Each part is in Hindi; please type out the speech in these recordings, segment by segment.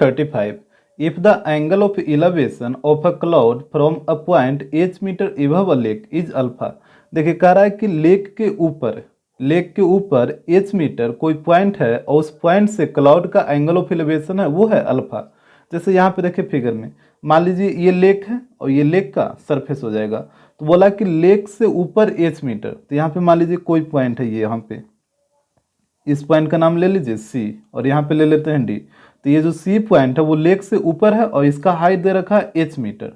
35. If the angle of elevation of a cloud from a point h metre above a lake is alpha. देखिए कह रहा है कि लेक के ऊपर h मीटर कोई पॉइंट है और उस पॉइंट से क्लाउड का एंगल ऑफ एलिवेशन है वो है अल्फा। जैसे यहाँ पे देखिए फिगर में मान लीजिए ये लेक है और ये लेक का सरफेस हो जाएगा, तो बोला कि लेक से ऊपर h मीटर, तो यहाँ पे मान लीजिए कोई पॉइंट है, ये यहाँ पे इस पॉइंट का नाम ले लीजिए C और यहाँ पे ले लेते हैं D। तो ये जो C पॉइंट है वो लेक से ऊपर है और इसका हाइट दे रखा है h मीटर।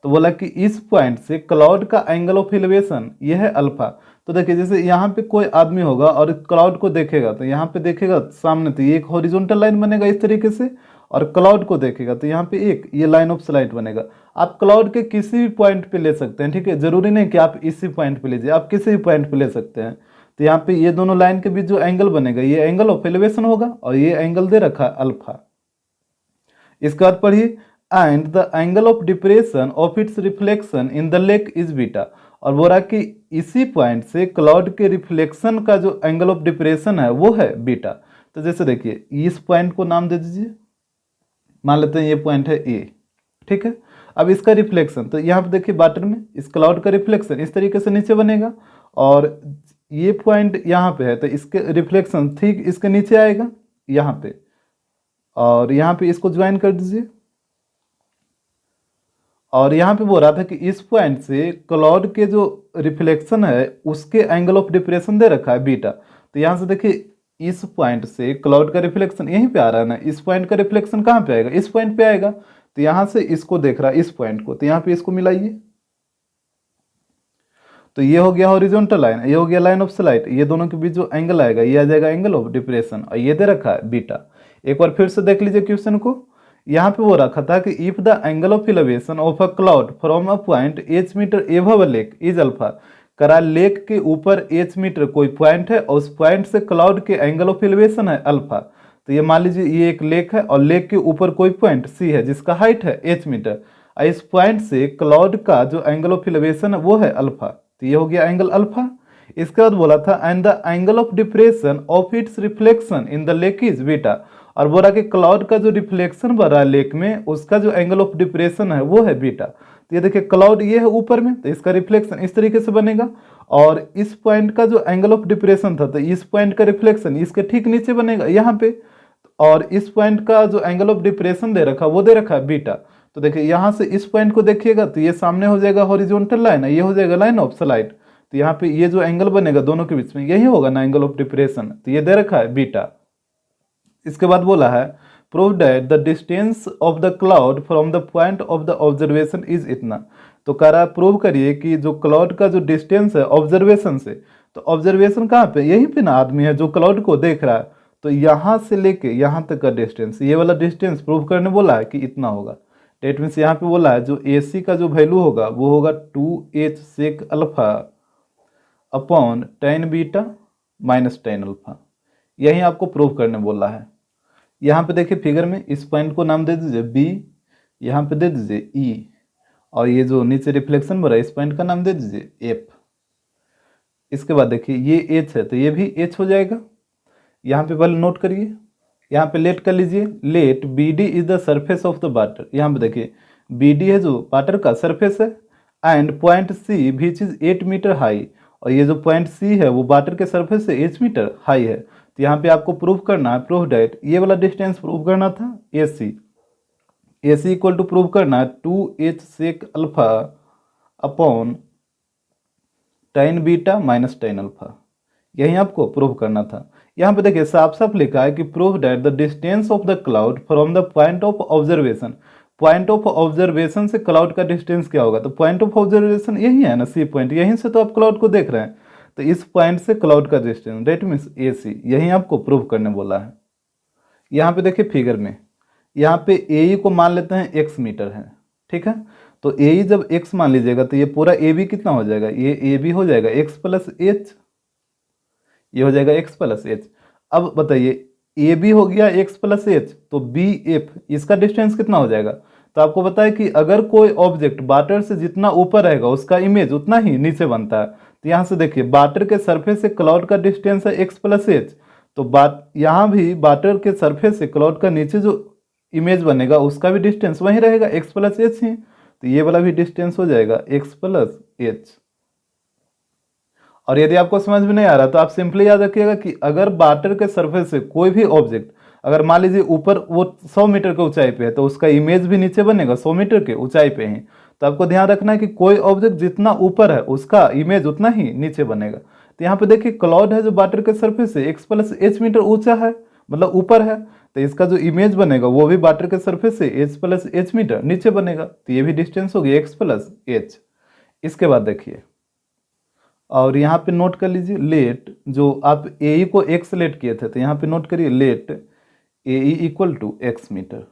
तो बोला कि इस पॉइंट से क्लाउड का एंगल ऑफ एलिवेशन ये है अल्फा। तो देखिए जैसे यहाँ पे कोई आदमी होगा और क्लाउड को देखेगा तो यहाँ पे देखेगा सामने, तो ये एक हॉरिजॉन्टल लाइन बनेगा इस तरीके से, और क्लाउड को देखेगा तो यहाँ पे एक ये लाइन ऑफ साइट बनेगा। आप क्लाउड के किसी भी पॉइंट पे ले सकते हैं, ठीक है, जरूरी नहीं कि आप इसी पॉइंट पे लीजिए, आप किसी भी पॉइंट पे ले सकते हैं। तो यहाँ पे ये दोनों लाइन के बीच जो एंगल बनेगा ये एंगल ऑफ एलिवेशन होगा और ये एंगल दे रखा है अल्फा। इसके बाद पढ़िए and the angle of depression of its reflection in the lake is beta. और बोला कि इसी पॉइंट से क्लाउड के रिफ्लेक्शन का जो एंगल ऑफ डिप्रेशन है वो है बीटा। तो जैसे देखिए इस पॉइंट को नाम दे दीजिए, मान लेते हैं ये पॉइंट है ए, ठीक है। अब इसका रिफ्लेक्शन, तो यहाँ पे देखिए वाटर में इस क्लाउड का रिफ्लेक्शन इस तरीके से नीचे बनेगा और ये पॉइंट यहाँ पे है तो इसके रिफ्लेक्शन ठीक इसके नीचे आएगा यहाँ पे, और यहाँ पे इसको ज्वाइन कर दीजिए। और यहाँ पे बोल रहा था कि इस पॉइंट से क्लाउड के जो रिफ्लेक्शन है उसके एंगल ऑफ डिप्रेशन दे रखा है बीटा। तो यहाँ से देखिए इस पॉइंट से क्लाउड का रिफ्लेक्शन यहीं पे आ रहा है ना, इस पॉइंट का रिफ्लेक्शन कहाँ पे आएगा, इस पॉइंट पे आएगा। तो यहाँ से इसको देख रहा है इस पॉइंट को, तो यहाँ पे इसको मिलाइए, तो ये हो गया हॉरिजॉन्टल लाइन, ये हो गया लाइन ऑफ साइट, ये दोनों के बीच जो एंगल आएगा ये आ जाएगा एंगल ऑफ डिप्रेशन, और ये दे रखा है बीटा। एक बार फिर से देख लीजिए क्वेश्चन को, यहाँ पे वो रखा था कि if the angle of elevation of a cloud from a point h metre above a lake is alpha. करा लेक के ऊपर h मीटर कोई पॉइंट है और उस पॉइंट से क्लाउड के एंगल ऑफ एलिवेशन है अल्फा। तो ये मान लीजिए ये एक लेक है और लेक के ऊपर कोई पॉइंट C है जिसका हाइट है h मीटर, और इस पॉइंट से क्लाउड का जो एंगल ऑफ एलिवेशन है वो है अल्फा। तो ये हो गया एंगल अल्फा। इसके बाद बोला था and the angle of depression of its reflection in the lake is beta. और बोला कि क्लाउड का जो रिफ्लेक्शन बन रहा है लेक में उसका जो एंगल ऑफ डिप्रेशन है वो है बीटा। तो ये देखिए क्लाउड ये है ऊपर में तो इसका रिफ्लेक्शन इस तरीके से बनेगा, और इस पॉइंट का जो एंगल ऑफ डिप्रेशन था तो इस पॉइंट का रिफ्लेक्शन इसके ठीक नीचे बनेगा यहाँ पे, और इस पॉइंट का जो एंगल ऑफ डिप्रेशन दे रखा वो दे रखा है बीटा। तो देखिए यहाँ से इस पॉइंट को देखिएगा तो ये सामने हो जाएगा हॉरिजॉन्टल लाइन, ये हो जाएगा लाइन ऑफ साइट। तो यहाँ पे ये जो एंगल बनेगा दोनों के बीच में यही होगा ना एंगल ऑफ डिप्रेशन, तो ये दे रखा है बीटा। इसके बाद बोला है prove that the distance of the cloud from the point of the observation is इतना। तो कह रहा है प्रूव करिए कि जो क्लाउड का जो डिस्टेंस है ऑब्जर्वेशन से, तो ऑब्जर्वेशन कहाँ पे, यहीं पे ना आदमी है जो क्लाउड को देख रहा है, तो यहाँ से लेके यहाँ तक का डिस्टेंस, ये वाला डिस्टेंस प्रूव करने बोला है कि इतना होगा। डेट मीन्स यहाँ पे बोला है जो AC का जो वैल्यू होगा वो होगा 2h sec alpha upon tan beta minus tan alpha, यही आपको प्रूव करने बोला है। यहाँ पे देखिए फिगर में इस पॉइंट को नाम दे दीजिए B, यहाँ पे दे दीजिए E, और ये जो नीचे रिफ्लेक्शन बन रहा है इस पॉइंट का नाम दे दीजिए F। इसके बाद देखिए ये H है तो ये भी H हो जाएगा। यहाँ पे पहले नोट करिए, यहाँ पे लेट कर लीजिए, let BD is the surface of the water. यहाँ पे देखिए BD है जो वाटर का सरफेस है, and point C which is 8 metre high, और ये जो पॉइंट C है वो वाटर के सरफेस से 8 मीटर हाई है। तो यहाँ पे आपको प्रूव करना है, प्रूव डेट ये वाला डिस्टेंस प्रूव करना था AC इक्वल टू प्रूव करना है 2h sec alpha upon tan beta minus tan alpha, यही आपको प्रूव करना था। यहाँ पे देखिए साफ साफ लिखा है कि prove that the distance of the cloud from the point of observation, point of observation से क्लाउड का डिस्टेंस क्या होगा, तो पॉइंट ऑफ ऑब्जर्वेशन यही है ना C पॉइंट, यहीं से तो आप क्लाउड को देख रहे हैं, तो इस पॉइंट से क्लाउड का डिस्टेंस डेट मीन्स AC, यही आपको प्रूव करने बोला है। यहाँ पे देखिए फिगर में यहाँ पे AE को मान लेते हैं x मीटर है, ठीक है। तो AE जब x मान लीजिएगा तो ये पूरा AB कितना हो जाएगा, ये AB हो जाएगा x प्लस h, ये हो जाएगा x प्लस h। अब बताइए AB हो गया x प्लस h, तो BF इसका डिस्टेंस कितना हो जाएगा। तो आपको पता है कि अगर कोई ऑब्जेक्ट वाटर से जितना ऊपर रहेगा उसका इमेज उतना ही नीचे बनता है। तो यहाँ से देखिए वाटर के सरफेस से क्लाउड का डिस्टेंस है x प्लस h, तो यहाँ भी वाटर के सरफेस से क्लाउड का नीचे जो इमेज बनेगा उसका भी डिस्टेंस वही रहेगा x प्लस एच ही, तो ये वाला भी डिस्टेंस हो जाएगा x प्लस एच। और यदि आपको समझ में नहीं आ रहा तो आप सिंपली याद रखिएगा कि अगर वाटर के सरफेस से कोई भी ऑब्जेक्ट, अगर मान लीजिए ऊपर वो 100 मीटर के ऊंचाई पे है तो उसका इमेज भी नीचे बनेगा 100 मीटर के ऊंचाई पे ही। तो आपको ध्यान रखना है कि कोई ऑब्जेक्ट जितना ऊपर है उसका इमेज उतना ही नीचे बनेगा। तो यहाँ पे देखिए क्लाउड है जो वाटर के सरफेस से x प्लस एच मीटर ऊंचा है, मतलब ऊपर है, तो इसका जो इमेज बनेगा वो भी वाटर के सरफेस से h प्लस एच मीटर नीचे बनेगा, तो ये भी डिस्टेंस होगी x प्लस एच। इसके बाद देखिए, और यहाँ पे नोट कर लीजिए लेट, जो आप ए को x लेट किए थे तो यहाँ पे नोट करिए let A equal to x metre.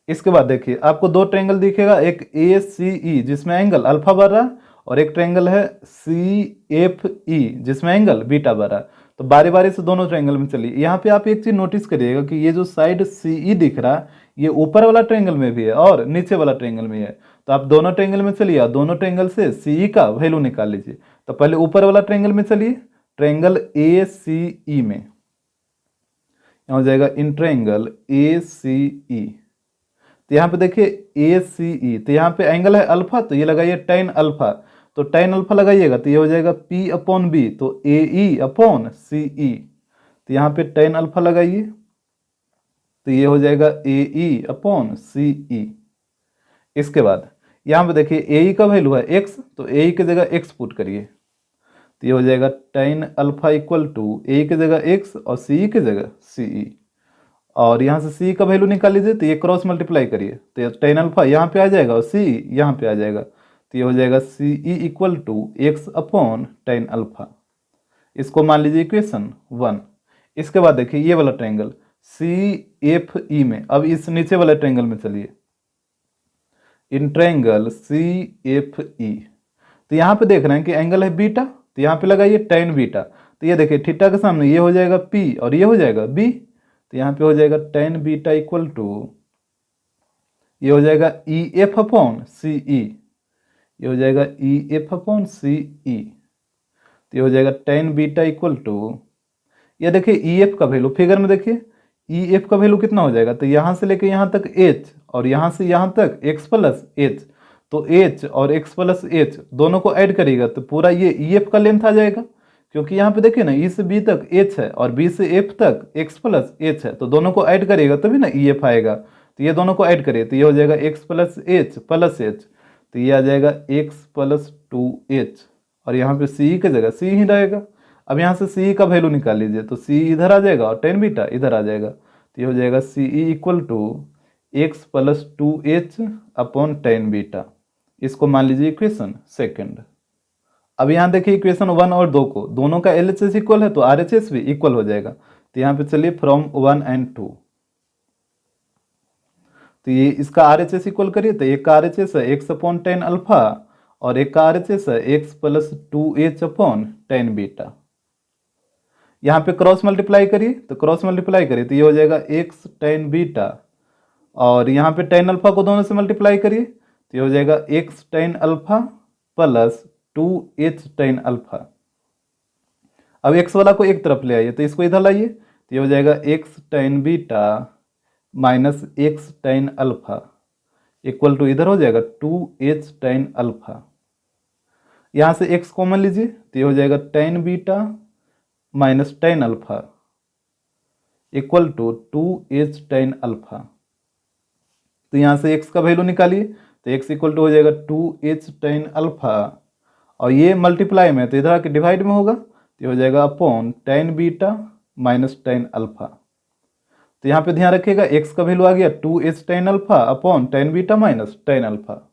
इसके बाद देखिए आपको दो ट्रायंगल दिखेगा, एक ए सी ई जिसमें एंगल अल्फा बढ़ रहा है, और एक ट्रायंगल है सी एफ ई जिसमें एंगल बीटा बढ़ रहा है। तो बारी बारी से दोनों ट्रायंगल में चलिए। यहाँ पे आप एक चीज नोटिस करिएगा कि ये जो साइड सी ई दिख रहा है ये ऊपर वाला ट्रायंगल में भी है और नीचे वाला ट्रायंगल में है। तो आप दोनों ट्रायंगल में चलिए और दोनों ट्रायंगल से सी ई का वैल्यू निकाल लीजिए। तो पहले ऊपर वाला ट्रायंगल में चलिए, ट्रायंगल ए सी ई में हो जाएगा इन ट्रायंगल ए सी ई। तो यहाँ पे देखिए ए सी ई, तो यहाँ पे एंगल है अल्फा, तो ये लगाइए टेन अल्फा, तो टेन अल्फा लगाइएगा तो ये हो जाएगा पी अपॉन बी, तो ए ई अपॉन सी ई। तो यहाँ पे टेन अल्फा लगाइए तो ये हो जाएगा ए ई अपॉन सी ई। इसके बाद यहाँ पे देखिए ए ई का वैल्यू है एक्स, तो ए ई की जगह एक्स पुट करिए, तो ये हो जाएगा टेन अल्फा इक्वल टू ए की जगह एक्स और सी की जगह सी ई। और यहाँ से सी का वैल्यू निकाल लीजिए, तो ये क्रॉस मल्टीप्लाई करिए, तो टेन अल्फा यहाँ पे आ जाएगा और सी यहाँ पे आ जाएगा, तो ये हो जाएगा C E equal to X upon tan alpha. इसको मान लीजिए इक्वेशन 1। इसके बाद देखिए ये वाला ट्रायंगल सी एफ ई में, अब इस नीचे वाले ट्रायंगल में चलिए, in triangle C F E. तो यहाँ पे देख रहे हैं कि एंगल है बीटा, तो यहाँ पे लगाइए टेन बीटा, तो ये देखिए थीटा के सामने ये हो जाएगा पी और ये हो जाएगा बी, तो यहाँ पे हो जाएगा टेन बीटा इक्वल टू ये हो जाएगा ई एफ अपॉन सी ई, ये हो जाएगा ई एफ अपॉन सी ई। तो ये हो जाएगा टेन बीटा इक्वल टू, ये देखिए ई एफ का वैल्यू फिगर में देखिए ई एफ का वैल्यू कितना हो जाएगा, तो यहाँ से लेके यहाँ तक एच और यहाँ से यहाँ तक एक्स प्लस एच, तो एच और एक्स प्लस एच दोनों को ऐड करिएगा तो पूरा ये ई एफ का लेंथ आ जाएगा, क्योंकि यहाँ पे देखिए ना ई से बी तक एच है और बी से एफ तक एक्स प्लस एच है, तो दोनों को ऐड करिएगा तभी ना ई एफ आएगा। तो ये दोनों को ऐड करिए तो ये हो जाएगा एक्स प्लस एच, तो ये आ जाएगा एक्स प्लस टू एच, और यहाँ पे सी की जगह सी ही रहेगा। अब यहाँ से सी का वैल्यू निकाल लीजिए, तो सी इधर आ जाएगा और टेन बीटा इधर आ जाएगा, तो ये हो जाएगा C E equal to X plus two H upon tan beta. इसको मान लीजिए इक्वेशन 2। अब यहाँ देखिए इक्वेशन 1 और 2 को, दोनों का LHS इक्वल है तो RHS भी इक्वल हो जाएगा। तो यहाँ पे चलिए फ्रॉम 1 एंड 2, तो ये इसका RHS इक्वल करिए, तो एक का RHS है एक्स अपॉन टेन अल्फा और एक का RHS है x plus two H upon tan beta. यहाँ पे क्रॉस मल्टीप्लाई करिए, तो क्रॉस मल्टीप्लाई करिए तो ये हो जाएगा एक्स टेन बीटा, और यहाँ पे टेन अल्फा को दोनों से मल्टीप्लाई करिए तो ये हो जाएगा x tan alpha plus two h tan alpha. अब एक्स वाला को एक तरफ ले आइए तो इसको इधर लाइए, तो ये हो जाएगा x tan beta minus x tan alpha equal to इधर हो जाएगा टू एच टेन अल्फा। यहाँ से एक्स कॉमन लीजिए तो ये हो जाएगा tan beta minus tan alpha equal to two h tan alpha. तो यहाँ से x का वैल्यू निकालिए, तो x इक्वल टू हो जाएगा टू एच टेन अल्फा, और ये मल्टीप्लाई में तो इधर आके डिवाइड में होगा, तो हो जाएगा upon tan beta minus tan alpha. तो यहाँ पे ध्यान रखिएगा x का वैल्यू आ गया two h tan alpha upon tan beta minus tan alpha.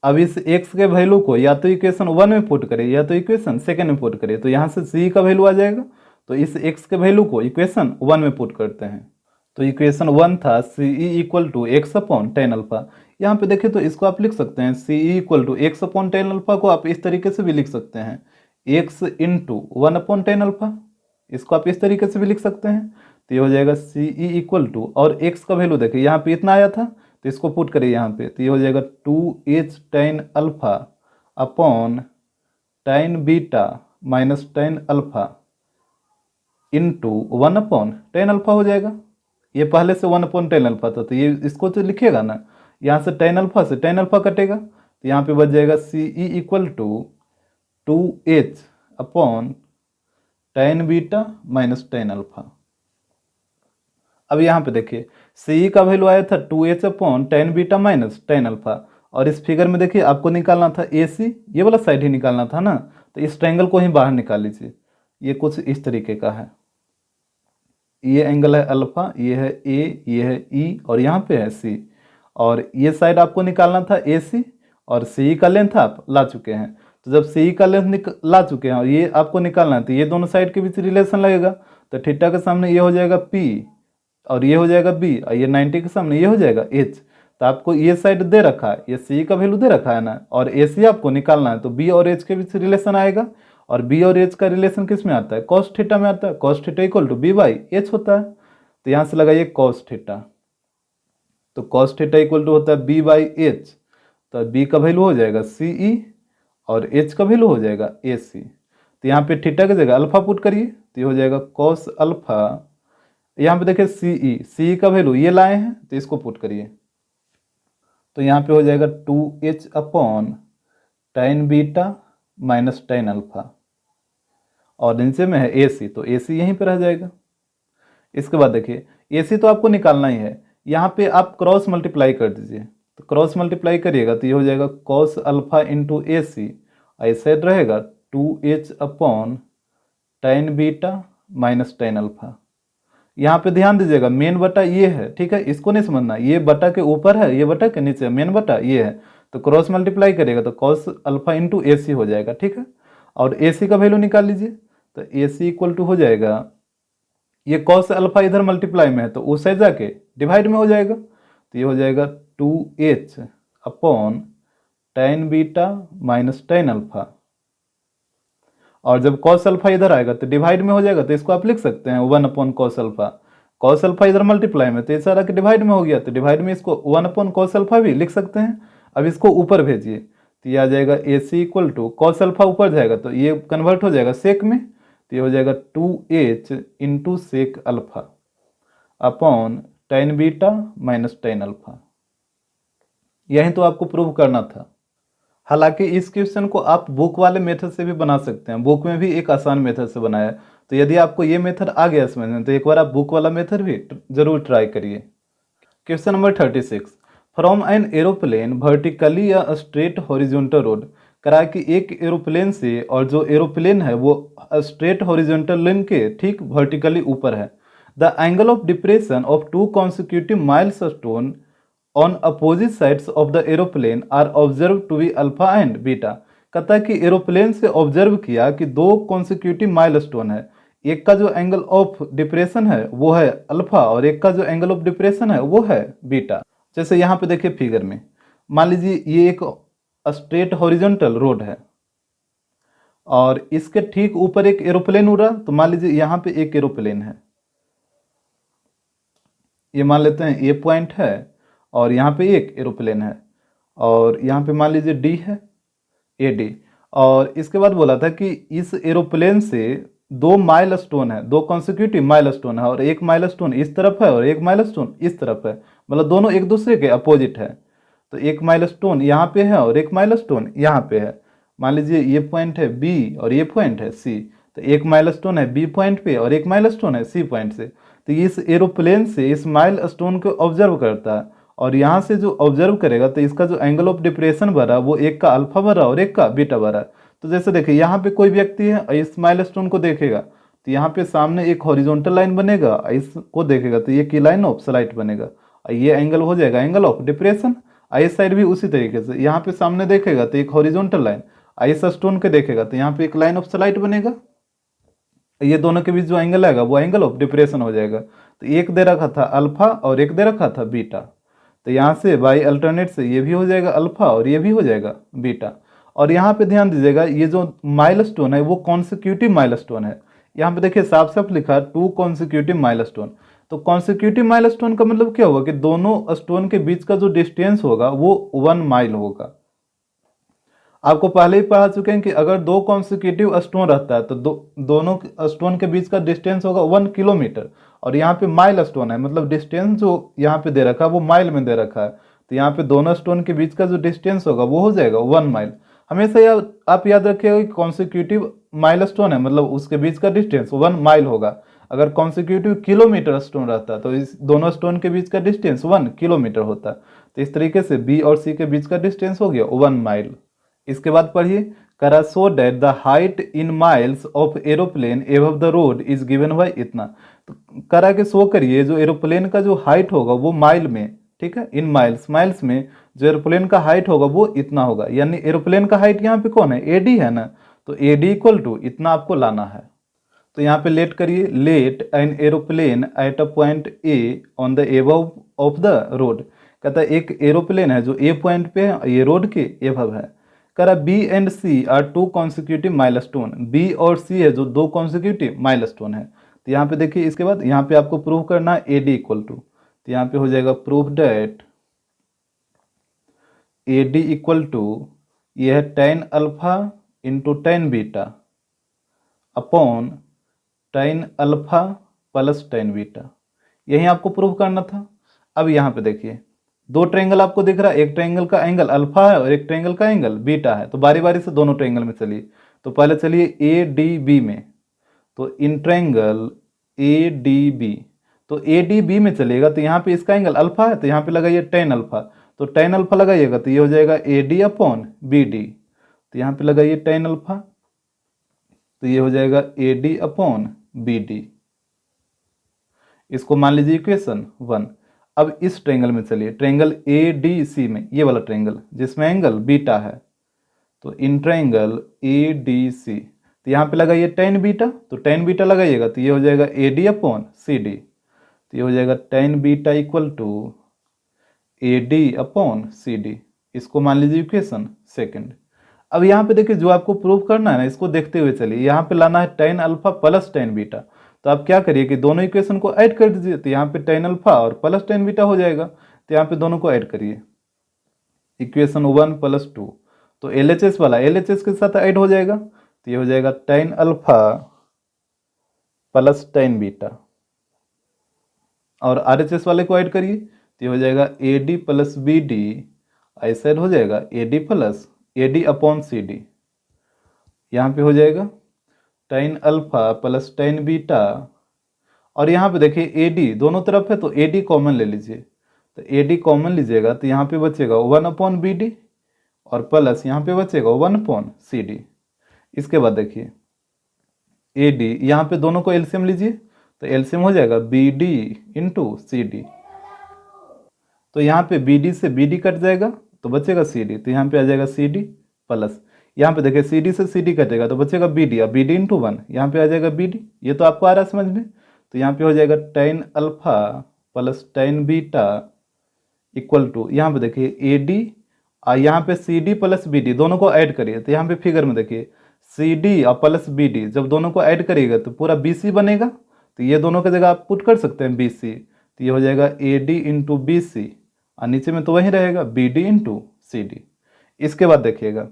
अब इस x के वैल्यू को या तो इक्वेशन 1 में पुट करिए या तो इक्वेशन 2 में पुट करिए, तो यहाँ से c का वैल्यू आ जाएगा, तो इस x के वैल्यू को इक्वेशन 1 में पुट करते हैं। तो इक्वेशन 1 था C E equal to X upon tan alpha. यहाँ पे देखें तो इसको आप लिख सकते हैं C E equal to X upon tan alpha को आप इस तरीके से भी लिख सकते हैं X into one upon tan alpha, इसको आप इस तरीके से भी लिख सकते हैं। तो ये हो जाएगा सी ई इक्वल टू, और एक्स का वैल्यू देखिए यहाँ पे इतना आया था तो इसको पुट करिए यहाँ पे, तो ये हो जाएगा two h tan alpha upon tan beta minus tan alpha into one upon tan alpha हो जाएगा। ये पहले से 1/tan अल्फा था, तो ये इसको तो लिखेगा ना, यहाँ से tan अल्फा से tan अल्फा कटेगा, तो यहाँ पे बच जाएगा C E equal to 2h upon tan beta minus tan alpha. अब यहाँ पे देखिए सी का वैल्यू आया था 2h upon tan beta minus tan alpha, और इस फिगर में देखिए आपको निकालना था ए सी, ये वाला साइड ही निकालना था ना, तो इस ट्रायंगल को ही बाहर निकाल लीजिए। ये कुछ इस तरीके का है, ये एंगल है अल्फा, ये है ए, ये है ई, और यहाँ पे है सी, और ये साइड आपको निकालना था ए सी, और सी का लेंथ आप ला चुके हैं। तो जब सी का लेंथ ला चुके हैं और ये आपको निकालना है, तो ये दोनों साइड के बीच रिलेशन लगेगा, तो थीटा के सामने ये हो जाएगा पी, और ये हो जाएगा बी, और ये 90 के सामने ये हो जाएगा एच। तो आपको ये साइड दे रखा है, ये सी का वैल्यू दे रखा है ना, और ए सी आपको निकालना है, तो बी और एच के बीच रिलेशन आएगा, और बी और एच का रिलेशन किस में आता है, कॉस थीटा में आता है। Cos theta equal to b by h होता है, तो यहाँ से लगाइए कॉस थीटा, तो कॉस थीटा इक्वल टू होता है बी बाई एच, तो बी का वैल्यू हो जाएगा सी ई, और एच का वैल्यू हो जाएगा ए सी। तो यहाँ पे थीटा की जगह अल्फा पुट करिए, तो ये हो जाएगा कॉस अल्फा, यहाँ पे देखिए सी का वैल्यू ये लाए हैं, तो इसको पुट करिए, तो यहाँ पे हो जाएगा 2h upon tan beta minus tan alpha, और नीचे में है ए सी, तो ए सी यहीं पे रह जाएगा। इसके बाद देखिए ए सी तो आपको निकालना ही है, यहाँ पे आप क्रॉस मल्टीप्लाई कर दीजिए, तो क्रॉस मल्टीप्लाई करिएगा तो ये हो जाएगा कॉस अल्फा इंटू ए सी, ऐसे रहेगा 2h upon tan beta minus tan alpha. यहाँ पे ध्यान दीजिएगा मेन बटा ये है, ठीक है, इसको नहीं समझना, ये बटा के ऊपर है, ये बटा के नीचे, मेन बटा ये है, तो क्रॉस मल्टीप्लाई करिएगा तो कॉस अल्फा इंटू ए सी हो जाएगा, ठीक है। और ए सी का वैल्यू निकाल लीजिए, तो ए सी इक्वल टू हो जाएगा, ये कॉस अल्फा इधर मल्टीप्लाई में है तो उस साइड जाके डिवाइड में हो जाएगा, तो ये हो जाएगा 2h upon tan beta minus tan alpha, और जब कॉस अल्फा इधर आएगा तो डिवाइड में हो जाएगा, तो इसको आप लिख सकते हैं 1 upon cos alpha. Cos alpha इधर मल्टीप्लाई में, तो ये सारा के डिवाइड में हो गया, तो डिवाइड में इसको 1 अपॉन कॉस अल्फा भी लिख सकते हैं। अब इसको ऊपर भेजिए, तो ये आ जाएगा ए सी इक्वल टू कॉस अल्फा ऊपर जाएगा तो ये कन्वर्ट हो जाएगा सेक में, तो ये हो जाएगा 2h into sec alpha upon tan beta minus tan alpha. यही तो आपको प्रूव करना था। हालांकि इस क्वेश्चन को आप बुक वाले मेथड से भी बना सकते हैं, बुक में भी एक आसान मेथड से बनाया है, तो यदि आपको ये मेथड आ गया समझ में तो एक बार आप बुक वाला मेथड भी जरूर ट्राई करिए। Question number 36, from an aeroplane vertically या स्ट्रेट हॉरिजॉन्टल रोड, करा कि एक एरोप्लेन से, और जो एरोप्लेन है वो स्ट्रेट हॉरिजॉन्टल लाइन के ठीक वर्टिकली ऊपर है, the angle of depression of 2 consecutive milestone on opposite sides of the aeroplane are observe to be alpha and beta. कहता है कि एरोप्लेन से ऑब्जर्व किया कि 2 कॉन्सिक्यूटिव माइलस्टोन है, एक का जो एंगल ऑफ डिप्रेशन है वो है अल्फा, और एक का जो एंगल ऑफ डिप्रेशन है वो है बीटा। जैसे यहाँ पे देखिए फिगर में, मान लीजिए ये एक स्ट्रेट हॉरिजॉन्टल रोड है, और इसके ठीक ऊपर एक एरोप्लेन उड़ रहा, तो मान लीजिए यहाँ पे एक एरोप्लेन है, ये मान लेते हैं ए पॉइंट है, और यहाँ पे एक एरोप्लेन है, और यहाँ पे मान लीजिए डी है, ए डी। और इसके बाद बोला था कि इस एरोप्लेन से 2 माइलस्टोन है, 2 कॉन्सिक्यूटिव माइलस्टोन है, और एक माइलस्टोन इस तरफ है और एक माइलस्टोन इस तरफ है, मतलब दोनों एक दूसरे के अपोजिट है। तो एक माइलस्टोन यहाँ पे है और एक माइलस्टोन यहाँ पे है, मान लीजिए ये पॉइंट है बी और ये पॉइंट है सी, तो एक माइलस्टोन है बी पॉइंट पे और एक माइलस्टोन है सी पॉइंट से। तो इस एरोप्लेन से इस माइलस्टोन को ऑब्जर्व करता है, और यहाँ से जो ऑब्जर्व करेगा तो इसका जो एंगल ऑफ डिप्रेशन बना वो एक का अल्फा बना और एक का बीटा बना। तो जैसे देखिए यहाँ पे कोई व्यक्ति है और इस माइलस्टोन को देखेगा तो यहाँ पे सामने एक हॉरिजॉन्टल लाइन बनेगा, इसको देखेगा तो ये की लाइन ऑफ स्लाइट बनेगा, और ये एंगल हो जाएगा एंगल ऑफ डिप्रेशन। इस साइड भी उसी तरीके से यहाँ पे सामने देखेगा तो एक हॉरिजॉन्टल लाइन, इस स्टोन के देखेगा तो यहाँ पे एक लाइन ऑफ स्लाइट बनेगा, ये दोनों के बीच जो एंगल आएगा वो एंगल ऑफ डिप्रेशन हो जाएगा। तो एक दे रखा था अल्फा और एक दे रखा था बीटा, तो यहाँ से बाई अल्टरनेट से ये भी हो जाएगा अल्फा और ये भी हो जाएगा बीटा। और यहाँ पे ध्यान दीजिएगा ये जो माइलस्टोन है वो कॉन्सिक्यूटिव माइलस्टोन है, यहाँ पे देखिए साफ साफ लिखा 2 कॉन्सिक्यूटिव माइलस्टोन। तो कॉन्सिक्यूटिव माइलस्टोन का मतलब क्या होगा कि दोनों स्टोन के बीच का जो डिस्टेंस होगा वो 1 माइल होगा। आपको पहले ही पढ़ा चुके हैं कि अगर 2 कॉन्सिक्यूटिव स्टोन रहता है तो दोनों स्टोन के बीच का डिस्टेंस होगा 1 किलोमीटर, और यहाँ पे माइल स्टोन है, मतलब डिस्टेंस जो यहाँ पे दे रखा है वो माइल में दे रखा है, तो यहाँ पे दोनों स्टोन के बीच का जो डिस्टेंस होगा वो हो जाएगा 1 माइल। हमेशा आप याद रखिएगा कि कॉन्सिक्यूटिव माइल स्टोन है, मतलब उसके बीच का डिस्टेंस 1 माइल होगा। अगर कॉन्सिक्यूटिव किलोमीटर स्टोन रहता तो इस दोनों स्टोन के बीच का डिस्टेंस 1 किलोमीटर होता। तो इस तरीके से बी और सी के बीच का डिस्टेंस हो गया 1 माइल। इसके बाद पढ़िए, करा so that the height in miles of aeroplane above the road is given by इतना। तो करा के शो करिए जो एरोप्लेन का जो हाइट होगा वो माइल में, ठीक है, इन माइल्स, माइल्स में जो एरोप्लेन का हाइट होगा वो इतना होगा, यानी एरोप्लेन का हाइट यहाँ पे कौन है, एडी है ना, तो एडी इक्वल टू इतना आपको लाना है। तो यहाँ पे लेट करिए, let an aeroplane at a point A on the above of the road. कहता है एक एरोप्लेन है जो ए पॉइंट पे है, ये रोड के एबव है। कह रहा B and C are 2 consecutive milestone, B और सी है जो 2 कॉन्सिक्यूटिव माइलस्टोन है। तो यहाँ पे देखिए, इसके बाद यहाँ पे आपको प्रूव करना है ए डी इक्वल टू, तो यहाँ पे हो जाएगा proof that A D equal to, ये है tan alpha into tan beta upon tan alpha plus tan beta, यही आपको प्रूव करना था। अब यहाँ पे देखिए, 2 ट्रायंगल आपको दिख रहा है, एक ट्रायंगल का एंगल अल्फा है और एक ट्रायंगल का एंगल बीटा है, तो बारी बारी से दोनों ट्रायंगल में चलिए। तो पहले चलिए ए डी बी में, तो in triangle A D B, तो ए डी बी में चलेगा, तो यहाँ पे इसका एंगल अल्फा है, तो यहाँ पे लगाइए tan अल्फा, तो tan अल्फा लगाइएगा तो ये हो जाएगा A D upon B D, तो यहाँ पे लगाइए tan अल्फा, तो ये हो जाएगा A D upon B D, इसको मान लीजिए इक्वेशन 1। अब इस ट्रायंगल में चलिए, ट्रायंगल ए डी सी में, ये वाला ट्रायंगल जिसमें एंगल बीटा है, तो in triangle A D C, तो यहाँ पे लगाइए tan बीटा, तो tan बीटा लगाइएगा तो ये हो जाएगा A D upon C D, तो ये हो जाएगा tan beta equal to A D upon C D, इसको मान लीजिए इक्वेशन 2। अब यहाँ पे देखिए, जो आपको प्रूव करना है ना, इसको देखते हुए चलिए, यहाँ पे लाना है tan alpha plus tan beta, तो आप क्या करिए कि दोनों इक्वेशन को ऐड कर दीजिए, तो यहाँ पे tan अल्फा और प्लस tan बीटा हो जाएगा, तो यहाँ पे दोनों को ऐड करिए, इक्वेशन 1 प्लस 2, तो LHS वाला LHS के साथ ऐड हो जाएगा, तो ये हो जाएगा tan alpha plus tan beta, और RHS वाले को ऐड करिए, तो ये हो जाएगा A D plus B D, ऐसा हो जाएगा A D plus A D upon C D, यहाँ पे हो जाएगा tan alpha plus tan beta, और यहाँ पे देखिए ए डी दोनों तरफ है, तो ए डी कॉमन ले लीजिए, तो ए डी कॉमन लीजिएगा तो यहाँ पे बचेगा 1 अपॉन बी डी, और प्लस यहाँ पे बचेगा 1 अपॉन सी डी। इसके बाद देखिए ए डी, यहाँ पे दोनों को एलसीएम लीजिए, तो एलसीएम हो जाएगा B D into C D, तो यहाँ पे बी डी से बी डी कट जाएगा तो बचेगा सी डी, तो यहाँ पे आ जाएगा सी डी प्लस, यहाँ पे देखिए सी डी से सी डी कटेगा तो बचेगा बी डी, अब बी डी इंटू 1, यहाँ पे आ जाएगा बी डी, ये तो आपको आ रहा है समझ में। तो यहाँ पे हो जाएगा tan alpha plus tan beta equal to, यहाँ पे देखिए ए डी, यहाँ पे C D plus B D दोनों को ऐड करिए, तो यहाँ पे फिगर में देखिए सी डी और प्लस बी डी जब दोनों को ऐड करिएगा तो पूरा बी सी बनेगा, तो ये दोनों की जगह आप पुट कर सकते हैं बी सी, तो ये हो जाएगा A D into B C, और नीचे में तो वही रहेगा B D into C D. इसके बाद देखिएगा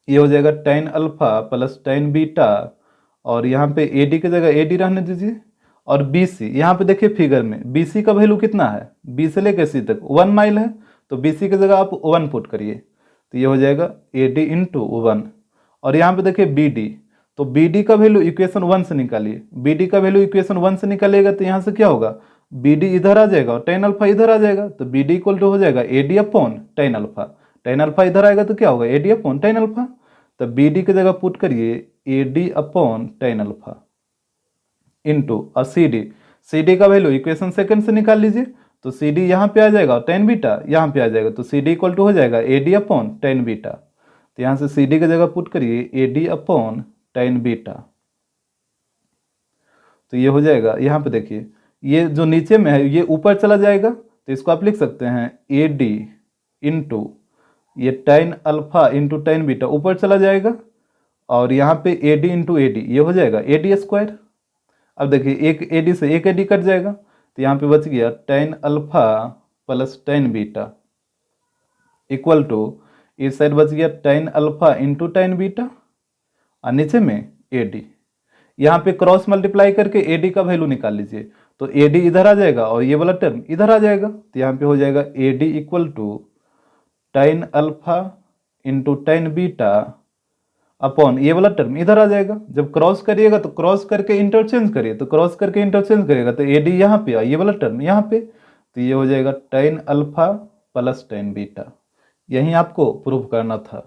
ये हो जाएगा tan alpha plus tan beta, और यहाँ पे ए डी की जगह ए डी रहने दीजिए, और बी सी, यहाँ पे देखिए फिगर में बी सी का वैल्यू कितना है, बी से लेकर सी तक 1 माइल है, तो बी सी की जगह आप 1 पुट करिए, तो ये हो जाएगा ए डी इंटू 1, और यहाँ पे देखिए बी डी, तो बी डी का वैल्यू इक्वेशन 1 से निकालिए, बी डी का वैल्यू इक्वेशन 1 से निकालिएगा तो यहाँ से क्या होगा, बी डी इधर आ जाएगा और tan अल्फा इधर आ जाएगा, तो बी डी इक्वल टू हो जाएगा A D upon tan alpha, tan alpha इधर आएगा तो क्या होगा ए डी अपॉन tan अल्फा, तो बी डी की जगह पुट करिए ए D upon tan alpha into, और सी डी का वैल्यू इक्वेशन 2 से निकाल लीजिए, तो सी डी यहाँ पे आ जाएगा, tan बीटा यहाँ पे आ जाएगा, तो सी डी इक्वल टू हो जाएगा A D upon tan beta, तो यहाँ से सी डी की जगह पुट करिए ए डी अपॉन tan बीटा, तो ये हो जाएगा, यहाँ पे देखिए ये जो नीचे में है ये ऊपर चला जाएगा, तो इसको आप लिख सकते हैं ए डी इंटू ये tan alpha into tan beta ऊपर चला जाएगा, और यहाँ पे ए डी इंटू ए डी, ये हो जाएगा ए डी स्क्वायर। अब देखिए एक ए डी से एक ए डी कट जाएगा, तो यहाँ पे बच गया tan alpha plus tan beta equal to, इस साइड बच गया tan alpha into tan beta, और नीचे में ए डी, यहाँ पे क्रॉस मल्टीप्लाई करके AD का वैल्यू निकाल लीजिए, तो AD इधर आ जाएगा और ये वाला टर्म इधर आ जाएगा, तो यहाँ पे हो जाएगा AD equal to tan alpha into tan beta upon ये वाला टर्म इधर आ जाएगा। जब क्रॉस करिएगा तो क्रॉस करके इंटरचेंज करिए, तो क्रॉस करके इंटरचेंज करिएगा तो AD यहाँ पे ये वाला टर्म यहाँ पे, तो ये हो जाएगा tan alpha plus tan beta. यही आपको प्रूव करना था।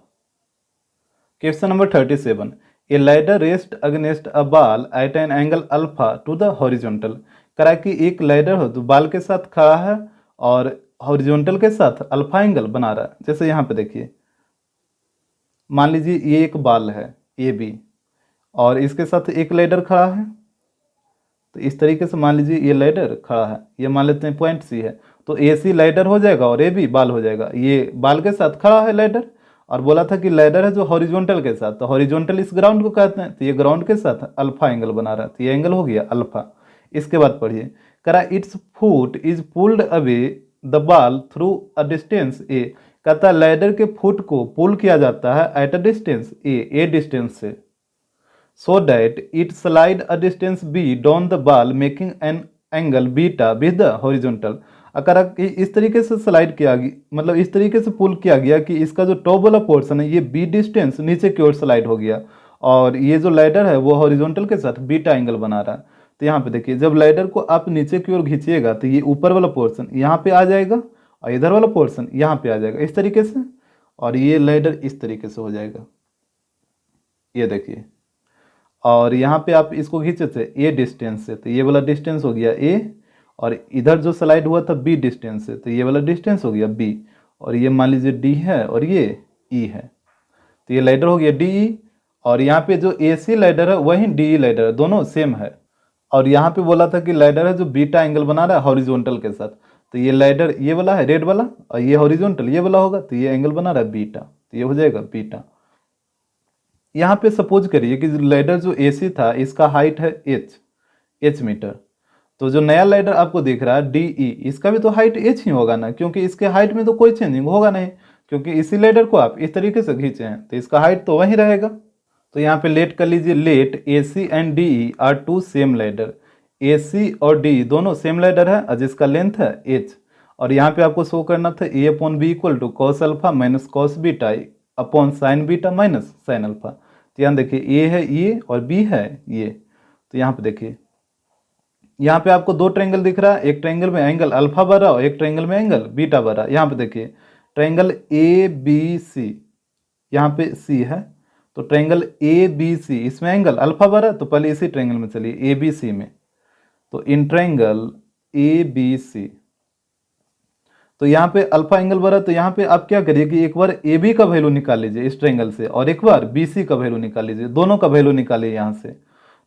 Question number 37, a ladder rest against a ball at an angle alpha to the horizontal. करा कि एक लैडर हो तो बॉल के साथ खड़ा है और हॉरिजॉन्टल के साथ अल्फा एंगल बना रहा है। जैसे यहाँ पे देखिए, मान लीजिए ये एक बॉल है AB और इसके साथ एक लैडर खड़ा है, तो इस तरीके से मान लीजिए ये लैडर खड़ा है, ये मान लेते हैं पॉइंट C है, तो AC लैडर हो जाएगा और AB बॉल हो जाएगा। ये बॉल के साथ खड़ा है लैडर, और बोला था कि लैडर है जो हॉरिजॉन्टल के साथ, तो हॉरिजॉन्टल इस ग्राउंड को कहते हैं, तो ये ग्राउंड के साथ अल्फा एंगल बना रहा है, तो ये एंगल हो गया अल्फा। इसके बाद पढ़िए, करा its foot is pulled away the ball through a distance A। कहता लैडर के फुट को पुल किया जाता है at a distance A distance से, so that it slide a distance B down the ball making an angle beta with the horizontal. अगर इस तरीके से स्लाइड किया गया, मतलब इस तरीके से पुल किया गया कि इसका जो टॉप वाला पोर्शन है ये B डिस्टेंस नीचे की ओर स्लाइड हो गया, और ये जो लैडर है वो हॉरिजॉन्टल के साथ बीटा एंगल बना रहा है। तो यहाँ पे देखिए, जब लैडर को आप नीचे की ओर खींचिएगा तो ये ऊपर वाला पोर्शन यहाँ पे आ जाएगा और इधर वाला पोर्शन यहाँ पे आ जाएगा इस तरीके से, और ये लैडर इस तरीके से हो जाएगा, ये देखिए। और यहाँ पे आप इसको खींचे थे A डिस्टेंस से, तो ये वाला डिस्टेंस हो गया A, और इधर जो स्लाइड हुआ था B डिस्टेंस से, तो ये वाला डिस्टेंस हो गया B, और ये मान लीजिए D है और ये E है, तो ये लैडर हो गया DE। और यहाँ पे जो AC लैडर है वही DE लैडर है, दोनों सेम है। और यहाँ पे बोला था कि लैडर है जो बीटा एंगल बना रहा है हॉरिजॉन्टल के साथ, तो ये लैडर ये वाला है रेड वाला, और ये हॉरिजॉन्टल ये वाला होगा, तो ये एंगल बना रहा है बीटा, तो ये हो जाएगा बीटा। यहाँ पे सपोज करिए कि लैडर जो AC था इसका हाइट है h मीटर, तो जो नया लैडर आपको दिख रहा है DE, इसका भी तो हाइट h ही होगा ना, क्योंकि इसके हाइट में तो कोई चेंजिंग होगा नहीं, क्योंकि इसी लैडर को आप इस तरीके से खींचे हैं, तो इसका हाइट तो वही रहेगा। तो यहाँ पे लेट कर लीजिए, let AC and DE are two same ladder. AC और DE दोनों सेम लैडर है और जिसका लेंथ है h, और यहाँ पे आपको शो करना था A upon B equal to cos alpha minus cos beta upon sine beta minus sine alpha. तो यहाँ देखिए A है ये और B है ये, तो यहाँ पे देखिए, यहाँ पे आपको दो ट्रायंगल दिख रहा है, एक ट्रायंगल में एंगल अल्फा बना और एक ट्रायंगल में एंगल बीटा बना। यहाँ पे देखिए ट्रायंगल ABC, यहाँ पे C है, तो ट्रायंगल ABC इसमें एंगल अल्फा बना, तो पहले इसी ट्रायंगल में चलिए ABC में, तो इन ट्रायंगल ABC, तो यहाँ पे अल्फा एंगल बना, तो यहाँ पे आप क्या करिए कि एक बार AB का वैल्यू निकाल लीजिए इस ट्रायंगल से, और एक बार BC का वैल्यू निकाल लीजिए, दोनों का वैल्यू निकालिए यहाँ से।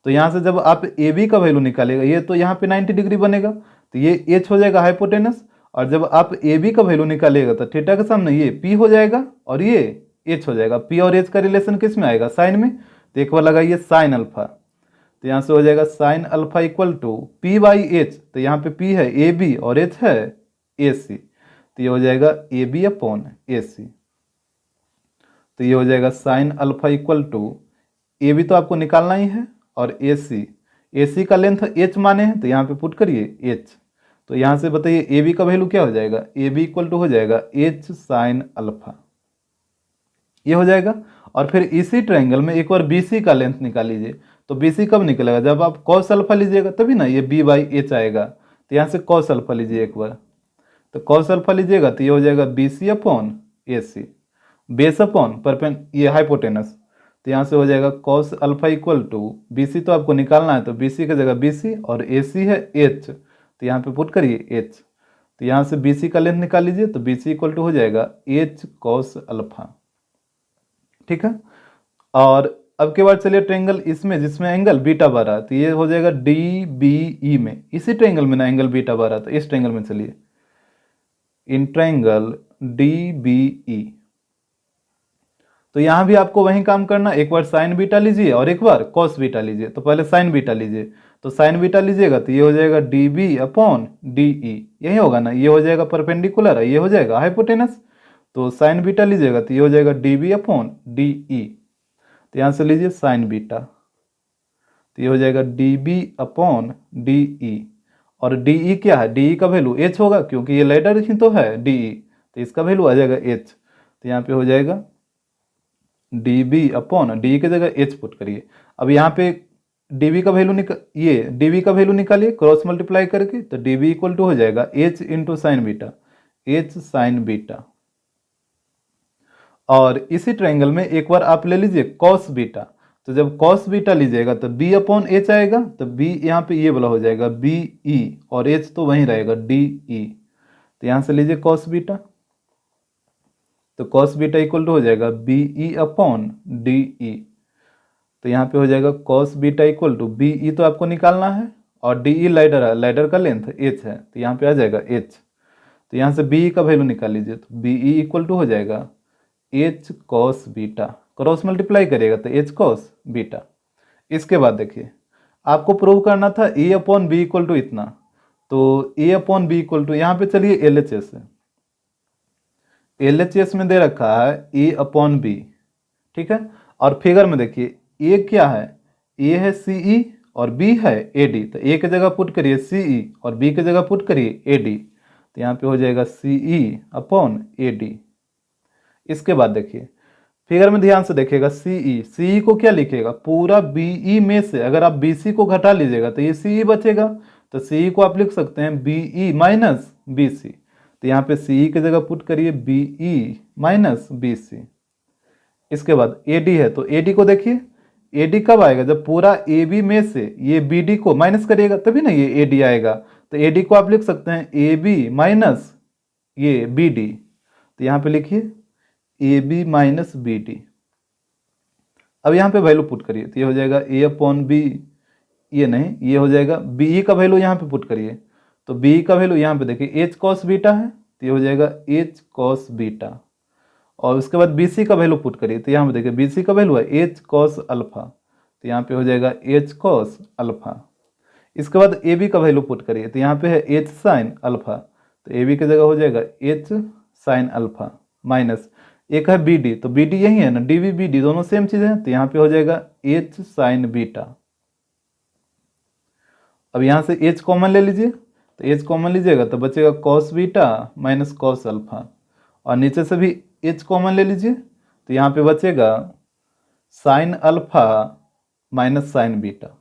तो यहाँ से जब आप AB का वैल्यू निकालेगा ये तो यहाँ पे 90 डिग्री बनेगा, तो ये H हो जाएगा हाइपोटेनस, और जब आप AB का वैल्यू निकालेगा तो थीटा के सामने ये P हो जाएगा और ये H हो जाएगा। P और H का रिलेशन किस में आएगा, साइन में, तो एक बार लगाइए साइन अल्फा, तो यहाँ से हो जाएगा sine alpha equal to P by H, तो यहाँ पे P है AB और H है AC, तो ये हो जाएगा AB अपॉन AC, तो ये हो जाएगा sine alpha equal to AB तो आपको निकालना ही है, और AC का लेंथ H माने हैं, तो यहाँ पे पुट करिए H, तो यहाँ से बताइए AB का वैल्यू क्या हो जाएगा, AB इक्वल टू हो जाएगा H साइन अल्फा, ये हो जाएगा। और फिर इसी ट्रायंगल में एक बार BC का लेंथ निकाल लीजिए, तो BC कब निकलेगा, जब आप कॉस अल्फा लीजिएगा तभी ना, ये B बाई H आएगा, तो यहाँ से कॉस अल्फा लीजिए एक बार, तो कॉस अल्फा लीजिएगा तो ये हो जाएगा BC upon AC, base upon perpend ये हाइपोटेनस, तो यहाँ से हो जाएगा cos alpha equal to BC तो आपको निकालना है, तो BC की जगह BC और AC है H, तो यहाँ पे पुट करिए H, तो यहाँ से BC का लेंथ निकाल लीजिए, तो BC इक्वल टू हो जाएगा H कॉस अल्फा, ठीक है। और अब के बाद चलिए ट्रायंगल इसमें जिसमें एंगल बीटा बना, तो ये हो जाएगा DBE में, इसी ट्रायंगल में ना एंगल बीटा बना, तो इस ट्रायंगल में चलिए इन ट्रायंगल DBE, तो यहाँ भी आपको वही काम करना, एक बार साइन बीटा लीजिए और एक बार कॉस बीटा लीजिए, तो पहले साइन बीटा लीजिए, तो साइन बीटा लीजिएगा तो ये हो जाएगा DB अपॉन DE, यही होगा ना, ये हो जाएगा परपेंडिकुलर, ये हो जाएगा हाइपोटेनस, तो साइन बीटा लीजिएगा तो ये हो जाएगा DB अपॉन DE, तो यहाँ से लीजिए साइन बीटा, तो ये हो जाएगा D B upon D E. और डी ई क्या है, डी ई का वैल्यू एच होगा क्योंकि ये लैडर ही तो है डी ई, तो इसका वैल्यू आ जाएगा एच। तो यहाँ पे हो जाएगा डी बी अपॉन डी की जगह एच पुट करिए। अब यहाँ पे डी बी का वैल्यू ये डी बी का वैल्यू निकालिए क्रॉस मल्टीप्लाई करके, तो डी बी इक्वल टू हो जाएगा H into sine beta, h sine beta. और इसी ट्रायंगल में एक बार आप ले लीजिए कॉस बीटा, तो जब कॉस बीटा लीजिएगा तो बी अपॉन एच आएगा, तो बी यहाँ पे ये वाला हो जाएगा बी ई, और एच तो वहीं रहेगा डी ई। तो यहाँ से लीजिए कॉस बीटा, तो कॉस बीटा इक्वल टू हो जाएगा B E upon D E. तो यहाँ पे हो जाएगा cos beta equal to B E, तो आपको निकालना है, और डी ई लाइडर है, लाइडर का लेंथ एच है, तो यहाँ पे आ जाएगा एच। तो यहाँ से बी ई का वैल्यू निकाल लीजिए, तो बी ई इक्वल टू हो जाएगा H cos beta, cross multiply करिएगा तो एच कॉस बीटा। इसके बाद देखिए आपको प्रूव करना था ए अपॉन बी इक्वल टू इतना, तो ए अपॉन बी इक्वल टू यहाँ पे चलिए एल एच एस है, एल एच एस में दे रखा है ए अपॉन बी, ठीक है। और फिगर में देखिए ए क्या है, ए है सी ई और बी है ए डी, तो ए की जगह पुट करिए सी ई और बी की जगह पुट करिए ए डी, तो यहाँ पे हो जाएगा C E upon A D. इसके बाद देखिए फिगर में ध्यान से देखिएगा सी ई को क्या लिखिएगा, पूरा बी ई में से अगर आप बी सी को घटा लीजिएगा तो ये सी ई बचेगा, तो सी ई को आप लिख सकते हैं B E minus B C, तो यहाँ पे सी ई की जगह पुट करिए B E minus B C. इसके बाद ए डी है, तो ए डी को देखिए ए डी कब आएगा, जब पूरा ए बी में से ये बी डी को माइनस करिएगा तभी ना ये ए डी आएगा, तो ए डी को आप लिख सकते हैं ए बी माइनस ये बी डी, तो यहाँ पे लिखिए A B minus B D. अब यहाँ पे वैल्यू पुट करिए, तो ये हो जाएगा ए अपॉन बी, ये नहीं ये हो जाएगा बी ई का वैल्यू यहाँ पे पुट करिए, तो बी ई का वैल्यू यहाँ पे देखिए एच कॉस बीटा है, तो ये हो जाएगा एच कॉस बीटा। और उसके बाद बी सी का वैल्यू पुट करिए, तो यहाँ पे देखिए बी सी का वैल्यू है एच कॉस अल्फा, तो यहाँ पे हो जाएगा एच कॉस अल्फा। इसके बाद ए बी का वैल्यू पुट करिए, तो यहाँ पे है एच साइन अल्फा, तो ए बी की जगह हो जाएगा एच साइन अल्फा माइनस एक है बी डी, तो बी डी यही है ना, डी बी बी डी दोनों सेम चीज़ है, तो यहाँ पे हो जाएगा एच साइन बीटा। अब यहाँ से एच कॉमन ले लीजिए, तो एच कॉमन लीजिएगा तो बचेगा cos beta minus cos alpha, और नीचे से भी एच कॉमन ले लीजिए, तो यहाँ पे बचेगा sine alpha minus sign beta.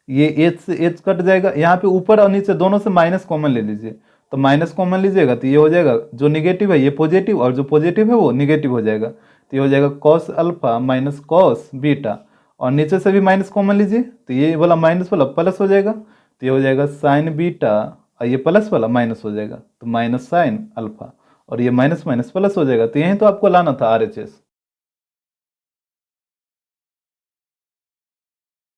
ये एच से एच कट जाएगा, यहाँ पे ऊपर और नीचे दोनों से माइनस कॉमन ले लीजिए, तो माइनस कॉमन लीजिएगा तो ये हो जाएगा जो निगेटिव है ये पॉजिटिव, और जो पॉजिटिव है वो निगेटिव हो जाएगा, तो ये हो जाएगा cos alpha minus cos beta. और नीचे से भी माइनस कॉमन लीजिए, तो ये वाला माइनस वाला प्लस हो जाएगा, तो ये हो जाएगा साइन बीटा, और ये प्लस वाला माइनस हो जाएगा, तो माइनस साइन अल्फा, और ये माइनस माइनस प्लस हो जाएगा। तो यहीं तो आपको लाना था RHS।